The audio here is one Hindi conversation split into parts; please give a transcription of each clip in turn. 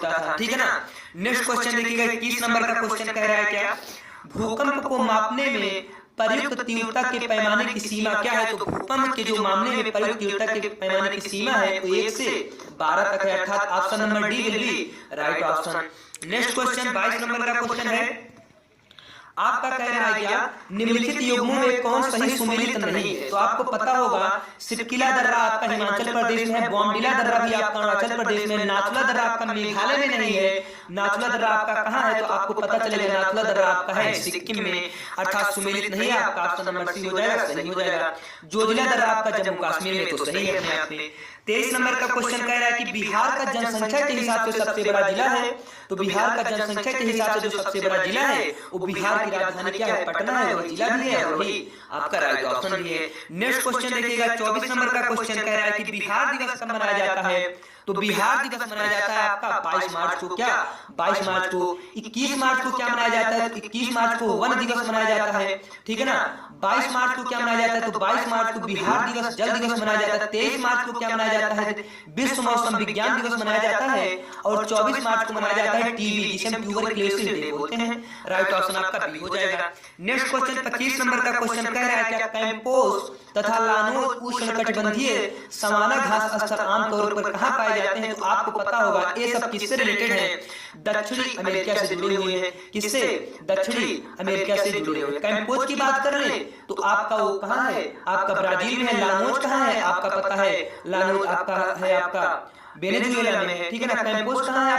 होता था, ठीक है ना। नेक्स्ट क्वेश्चन देखिएगा 21 नंबर का क्वेश्चन कह रहा है क्या, भूकंप को मापने में प्रयुक्त तीव्रता के पैमाने की सीमा क्या है। तो भूकंप के जो मापने में प्रयुक्त तीव्रता के पैमाने की सीमा है वो 1 से 12 तक है, अर्थात option number D will be right option. Next question 22 number का क्वेश्चन है, आपका कह रहा है क्या, निम्नलिखित युग्मों में कौन सही सुमेलित नहीं है। तो आपको पता होगा सिरकिला दर्रा आपका हिमाचल प्रदेश में है, बॉम्डिला दर्रा भी आपका अरुणाचल प्रदेश में, नाथुला दर्रा आपका मेघालय में नहीं है, नाथुला दर्रा आपका कहाँ है, तो आपको पता चलेगा नाथुला दर्रा आपका है सिक्किम में, अर्थात सुमेलित नहीं है, आपका ऑप्शन नंबर सी हो जाएगा, सही हो जाएगा। जोजिला दर्रा आपका जम्मू कश्मीर में, तो सही है अपने आप में। 23 नंबर का क्वेश्चन कह रहा है कि बिहार का जनसंख्या के हिसाब से सबसे बड़ा जिला है। तो बिहार का जनसंख्या के हिसाब से जो सबसे बड़ा जिला है वो बिहार की राजधानी क्या है, पटना है, वही जिला भी है, वही आपका राइट ऑप्शन भी है। नेक्स्ट क्वेश्चन देखिएगा 24 नंबर का क्वेश्चन कह रहा है कि बिहार दिवस कब मनाया जाता है। तो बिहार दिवस मनाया जाता है आपका 22 मार्च को, क्या 22 मार्च को। 21 मार्च को क्या मनाया जाता है, 21 मार्च को वन दिवस मनाया जाता है, ठीक है ना। 22 मार्च को क्या मनाया जाता है, तो 22 मार्च को बिहार दिवस जल दिवस मनाया जाता है। 23 मार्च को क्या मनाया जाता है, विश्व मौसम विज्ञान दिवस मनाया जाता है। और 24 मार्च को मनाया जाता है टीबी, जिसे हम ट्यूबरक्लोसिस डे बोलते हैं, राइट ऑप्शन आपका बी हो जाएगा। नेक्स्ट क्वेश्चन 25 नंबर का क्वेश्चन कह रहा है क्या, कैंपोस तथा लानोस उष्णकटिबंधीय सामान्य घास स्तर आमतौर पर कहाँ पाए जाते हैं। तो आपको पता होगा ये सब किससे रिलेटेड है, दक्षिणी अमेरिका से जुड़े हुए हैं, किससे, दक्षिणी अमेरिका से जुड़े हुए। कैंपोस की बात कर ले तो आपका वो कहाँ है, आपका ब्राजील में है। लानोस कहाँ है, आपका पता है, लानोस आपका है आपका वेनेजुएला में है, ठीक है ना। कैंपोस कहाँ है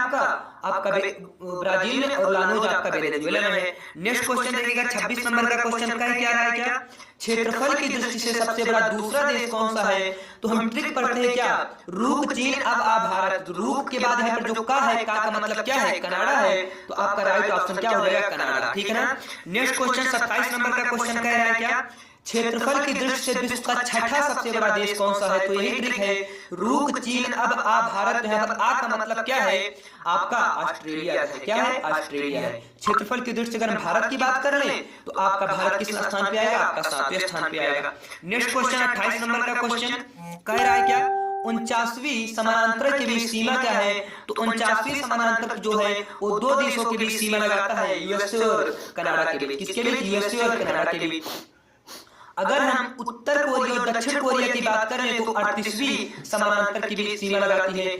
आपका ब्राजील में, और लानोस आपका वेनेजुएला में है। नेक्स्ट क्वेश्चन देखिएगा 26 नंबर का क्वेश्चन क्या है क्या, क्षेत्रफल की दृष्टि से सबसे बड़ा दूसरा देश कौन सा है। तो हम ट्रिक पढ़ते हैं क्या, रूक चीन अब आ भारत। रूक के बाद है पर जो का है, का मतलब क्या है, कनाडा है, तो आपका राइट ऑप्शन क्या हो जाएगा, कनाडा, ठीक है ना। नेक्स्ट क्वेश्चन 27 नंबर का क्वेश्चन कह रहा है क्या, क्षेत्रफल की दृष्टि से विश्व का छठा सबसे बड़ा देश कौन सा है। तो यही ट्रिक है, रूक चीन अब आ भारत। यहाँ पर आ का मतलब क्या है, आपका ऑस्ट्रेलिया है, क्या है, ऑस्ट्रेलिया है। क्षेत्रफल की दृष्टि से अगर हम भारत की बात कर लें तो आपका भारत किस स्थान पे आएगा, आपका 7वें स्थान पे आएगा। नेक्स्ट क्वेश्चन 28 नंबर का क्वेश्चन कह रहा है क्या, 49वीं समानांतर के बीच सीमा क्या है। तो 49वीं समानांतर जो है वो दो देशों के बीच सीमा लगाता है, यूएसए और कनाडा के बीच। किसके बीच, यूएसए और कनाडा के बीच। अगर हम उत्तर कोरिया और दक्षिण कोरिया की बात करें तो 38वीं समानांतर के बीच सीमा लगाती है।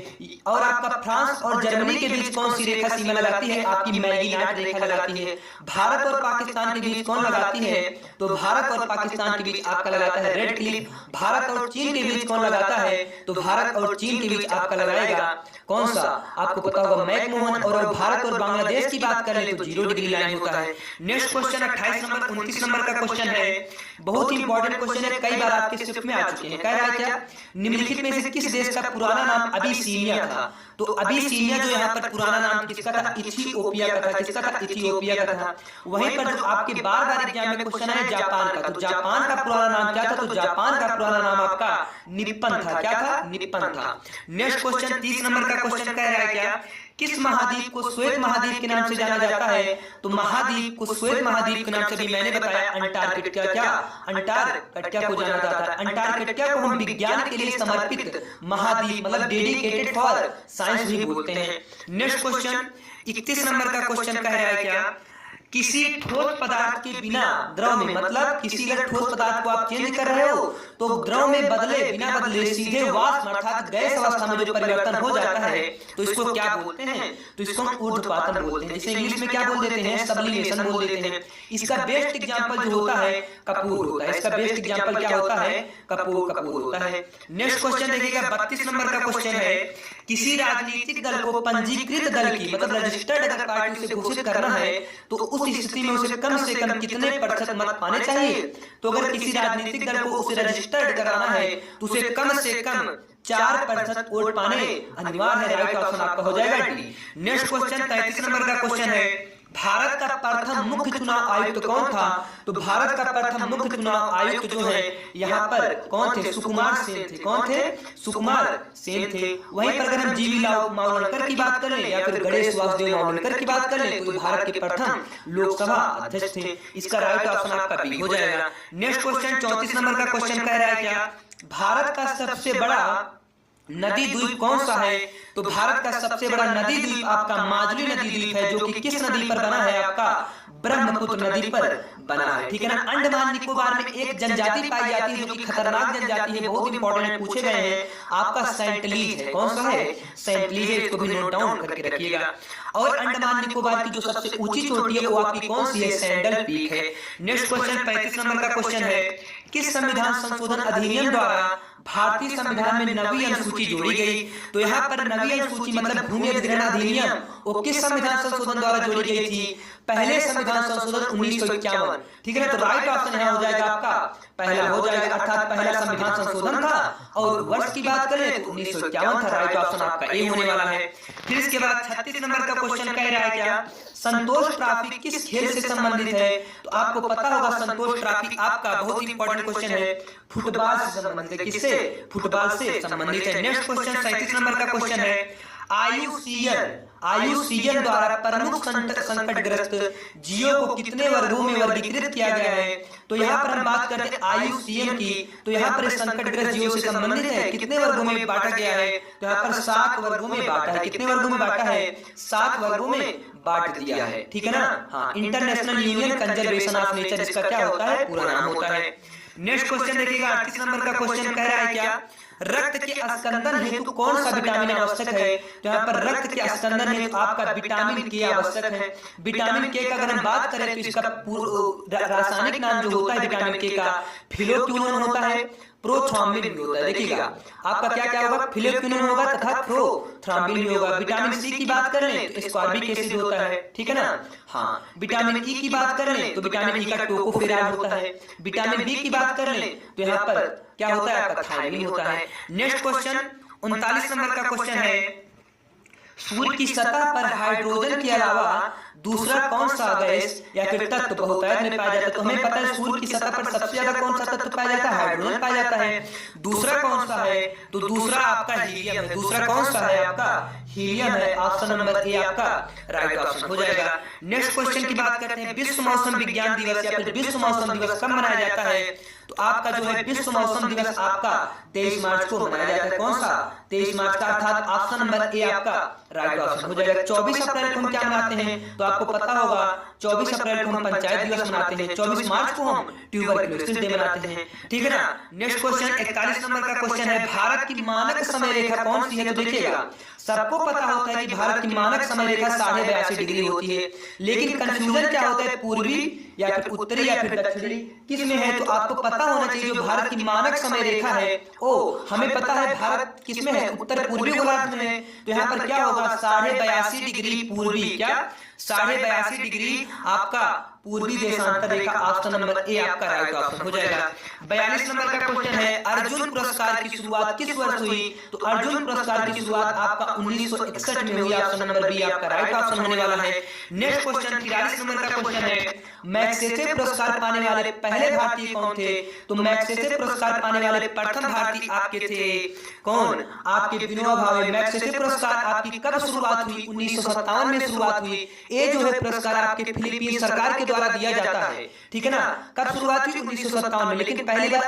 और आपका फ्रांस और जर्मनी के बीच कौन सी रेखा सीमा लगाती है, आपकी मैगीनाट रेखा लगाती है। भारत और पाकिस्तान के बीच कौन लगाती है, तो भारत और पाकिस्तान के बीच आपका लगाता है रेड क्लिफ। भारत और चीन के बीच कौन लगाता है, तो भारत और चीन के बीच आपका लगाएगा कौन सा, आपको पता होगा मैकमोहन। और भारत और बांग्लादेश की बात करें तो 0 डिग्री लाइन होता है। नेक्स्ट क्वेश्चन 28 नंबर 29 नंबर का क्वेश्चन है, बहुत ही इंपॉर्टेंट क्वेश्चन है, कई बार आपके शिफ्ट में आ चुके हैं। कह रहा है क्या, निम्नलिखित में से किस देश का पुराना नाम अबिसीनिया था। तो अबिसीनिया जो यहाँ पर पुराना नाम किसका था, इथियोपिया का था। किसका था, इथियोपिया का था। वहीं पर जो आपके बार बार एग्जाम में क्वेश्चन है जापान का, तो जापान का पुराना नाम क्या था, तो जापान का पुराना नाम आपका निप्पन था। क्या था, निप्पन था। नेक्स्ट क्वेश्चन 30 नंबर का क्वेश्चन कह रहा है क्या, किस महाद्वीप को श्वेत महाद्वीप के नाम से जाना जाता है। तो महाद्वीप को श्वेत महाद्वीप के नाम से भी मैंने बताया अंटार्कटिका, क्या अंटार्कटिका को जाना जाता है। अंटार्कटिका को हम विज्ञान के लिए समर्पित महाद्वीप मतलब डेडिकेटेड फॉर साइंस भी बोलते हैं। नेक्स्ट क्वेश्चन 31 नंबर का क्वेश्चन कह रहा है क्या, किसी ठोस पदार्थ के बिना द्रव में, मतलब किसी अगर ठोस पदार्थ को आप चेंज कर रहे हो तो द्रव में बदले बिना बदले सीधे वाष्प अर्थात गैस अवस्था में जो परिवर्तन हो जाता है तो इसको क्या बोलते हैं, तो इसको हम ऊर्ध्वपातन बोलते हैं, जिसे इंग्लिश में क्या बोल देते हैं, सब्लिमेशन बोल देते हैं। इसका बेस्ट एग्जांपल जो होता है कपूर होता है। इसका बेस्ट एग्जांपल क्या होता है, कपूर होता है। नेक्स्ट क्वेश्चन देखिएगा 32 नंबर का क्वेश्चन है, किसी राजनीतिक दल को पंजीकृत दल की मतलब रजिस्टर्ड अगर पार्टी से घोषित करना है तो उस स्थिति में उसे कम से कम कितने प्रतिशत मत पाने चाहिए। तो अगर किसी राजनीतिक दल को उसे रजिस्टर्ड कराना है तो उसे कम से कम 4% वोट पाने अनिवार्य है। राइट ऑप्शन आपका हो जाएगा डी। नेक्स्ट क्वेश्चन 33 नंबर का क्वेश्चन है, भारत का प्रथम मुख्य चुनाव आयुक्त कौन था। तो भारत का प्रथम मुख्य चुनाव आयुक्त जो है यहाँ पर कौन थे, सुकुमार सेन थे। कौन थे, सुकुमार सेन थे। वहीं पर अगर हम जीवी मावलंकर की बात करें या फिर गणेश वासुदेव मावलंकर की बात करें तो भारत के प्रथम लोकसभा अध्यक्ष थे। इसका राइट ऑप्शन आपका बी हो जाएगा। नेक्स्ट क्वेश्चन 34 नंबर का क्वेश्चन कह रहा है क्या, भारत का सबसे बड़ा नदी द्वीप कौन सा है? तो भारत का सबसे बड़ा नदी द्वीप आपका माजुली नदी द्वीप है, जो कि किस नदी पर बना है? आपका ब्रह्मपुत्र नदी पर बना है, ठीक है ना। अंडमान निकोबार में एक जनजाति पाई जाती है जो कि खतरनाक जनजाति है, बहुत इंपॉर्टेंट पूछे गए हैं, आपका सेंटलीज है। कौन सा है? सेंटलीज है, इसको भी नोट डाउन करके रखिएगा। और अंडमान निकोबार की जो सबसे ऊंची चोटी है वो आपकी कौन सी है? सैंडल पीक है। नेक्स्ट क्वेश्चन 35 नंबर का क्वेश्चन है, किस संविधान संशोधन अधिनियम द्वारा भारतीय संविधान में नवी अनुसूची जोड़ी गई? तो यहाँ पर नवी अनुसूची मतलब भूमि अधिग्रहण अधिनियम वो किस संविधान संशोधन द्वारा जोड़ी गई थी? पहले संविधान संशोधन 1951, ठीक है ना। तो राइट ऑप्शन यहाँ हो जाएगा आपका पहला हो जाएगा, अर्थात पहला संविधान संशोधन था। और वर्ष की बात करें तो 1951 था, राइट ऑप्शन आपका ए होने वाला है। फिर इसके बाद 36 नंबर का क्वेश्चन कह रहा है क्या संतोष ट्रॉफी किस खेल से संबंधित है? तो आपको पता होगा संतोष ट्रॉफी आपका बहुत ही इंपॉर्टेंट क्वेश्चन है, फुटबॉल से संबंधित है। किससे? फुटबॉल से संबंधित है। नेक्स्ट क्वेश्चन 37 नंबर का क्वेश्चन है, आईयूसीएन द्वारा प्रमुख संकटग्रस्त जियो को कितने वर्गों में वर्गीकृत किया गया है? तो यहाँ पर हम बात करते हैं आईयूसीएन की, तो यहाँ पर संकटग्रस्त जियो से संबंधित है, कितने वर्गों में बांटा गया है? तो यहाँ पर 7 वर्गों में बांटा है। कितने वर्गों में बांटा है? 7 वर्गों में बांट दिया है, ठीक है ना। हाँ, international union conservation of nature इसका क्या होता है? पूरा नाम होता है। नेक्स्ट क्वेश्चन देखिएगा 38 नंबर का क्वेश्चन कह रहा है क्या रक्त के स्कंदन हेतु कौन सा विटामिन आवश्यक है? तो यहाँ पर रक्त के स्कंदन हेतु आपका विटामिन के आवश्यक है। विटामिन के का अगर हम बात करें तो इसका रासायनिक नाम जो होता है विटामिन के का फिलोक्विनोन होता है, प्रोथ्रॉम्बिन भी होता है। देखिएगा आपका क्या क्या होगा? फिलोक्विनोन होगा तथा प्रोथ्रॉम्बिन भी होगा। विटामिन सी की बात कर लें तो स्कॉर्बिक एसिड होता है, ठीक है ना। हाँ, विटामिन ई की बात कर लें तो विटामिन ई का टोकोफेरॉल होता है। विटामिन बी की बात कर लें तो यहाँ पर क्या होता है? आपका थायमिन होता है। नेक्स्ट क्वेश्चन 39 नंबर का क्वेश्चन है, सूर्य की सतह पर हाइड्रोजन के अलावा दूसरा कौन सा गैस या फिर तत्व बहुतायत में पाया जाता है? तो हमें पता है सूर्य की सतह पर सबसे ज्यादा कौन सा तत्व पाया जाता है? हाइड्रोजन पाया जाता है। दूसरा कौन सा है? तो दूसरा आपका हीलियम है। दूसरा कौन सा है? आपका हीलियम है। ऑप्शन नंबर ए आपका राइट ऑप्शन हो जाएगा। नेक्स्ट क्वेश्चन की बात करते हैं, विश्व मौसम विज्ञान दिवस या फिर विश्व मौसम दिवस कब मनाया जाता है? तो आपका जो है विश्व मौसम दिवस आपका 23 मार्च को मनाया जाता है। कौन सा? 23 मार्च का, अर्थात ऑप्शन नंबर ए आपका राइट ऑप्शन हो जाएगा। 24 अप्रैल को हम क्या मनाते हैं? तो आपको पता होगा 24 अप्रैल को हम पंचायत दिवस मनाते हैं, 24 मार्च को हम ट्यूबरक्लोसिस डे मनाते हैं, ठीक है ना। नेक्स्ट क्वेश्चन 41 नंबर का क्वेश्चन है, भारत की मानक समय रेखा कौन सी है? तो देखिएगा सबको पता होता है कि भारत की मानक समय रेखा 82.5 डिग्री होती है, लेकिन कंफ्यूजन क्या होता है? पूर्वी या फिर उत्तरी या फिर दक्षिणी किस में है? तो आपको पता होना चाहिए जो भारत की मानक समय रेखा है ओ हमें पता है भारत किस में है? उत्तर पूर्वी गोलार्ध में है। तो यहाँ पर क्या होगा? 82.5 डिग्री पूर्वी, क्या 82.5 डिग्री आपका पूर्वी देशांतर रेखा। ऑप्शन नंबर ए आपका राइट ऑप्शन हो जाएगा। 42 नंबर का क्वेश्चन है, अर्जुन पुरस्कार की शुरुआत किस वर्ष हुई? तो अर्जुन पुरस्कार की शुरुआत आपका 1961 में हुई। ऑप्शन नंबर बी आपका राइट ऑप्शन होने वाला है। नेक्स्ट क्वेश्चन 43 नंबर का क्वेश्चन है, मैग्सेसे पुरस्कार पाने वाले पहले भारतीय कौन थे? तो मैग्सेसे पुरस्कार पाने वाले प्रथम भारतीय आपके थे कौन? आपके विनोबा भावे। मैग्सेसे पुरस्कार आपकी कब शुरुआत हुई? 1957 में शुरुआत हुई। ये जो है पुरस्कार आपके फिलीपीन सरकार के द्वारा दिया जाता है, ठीक है ना। कब शुरुआत हुई? 1957 में, लेकिन पहली बार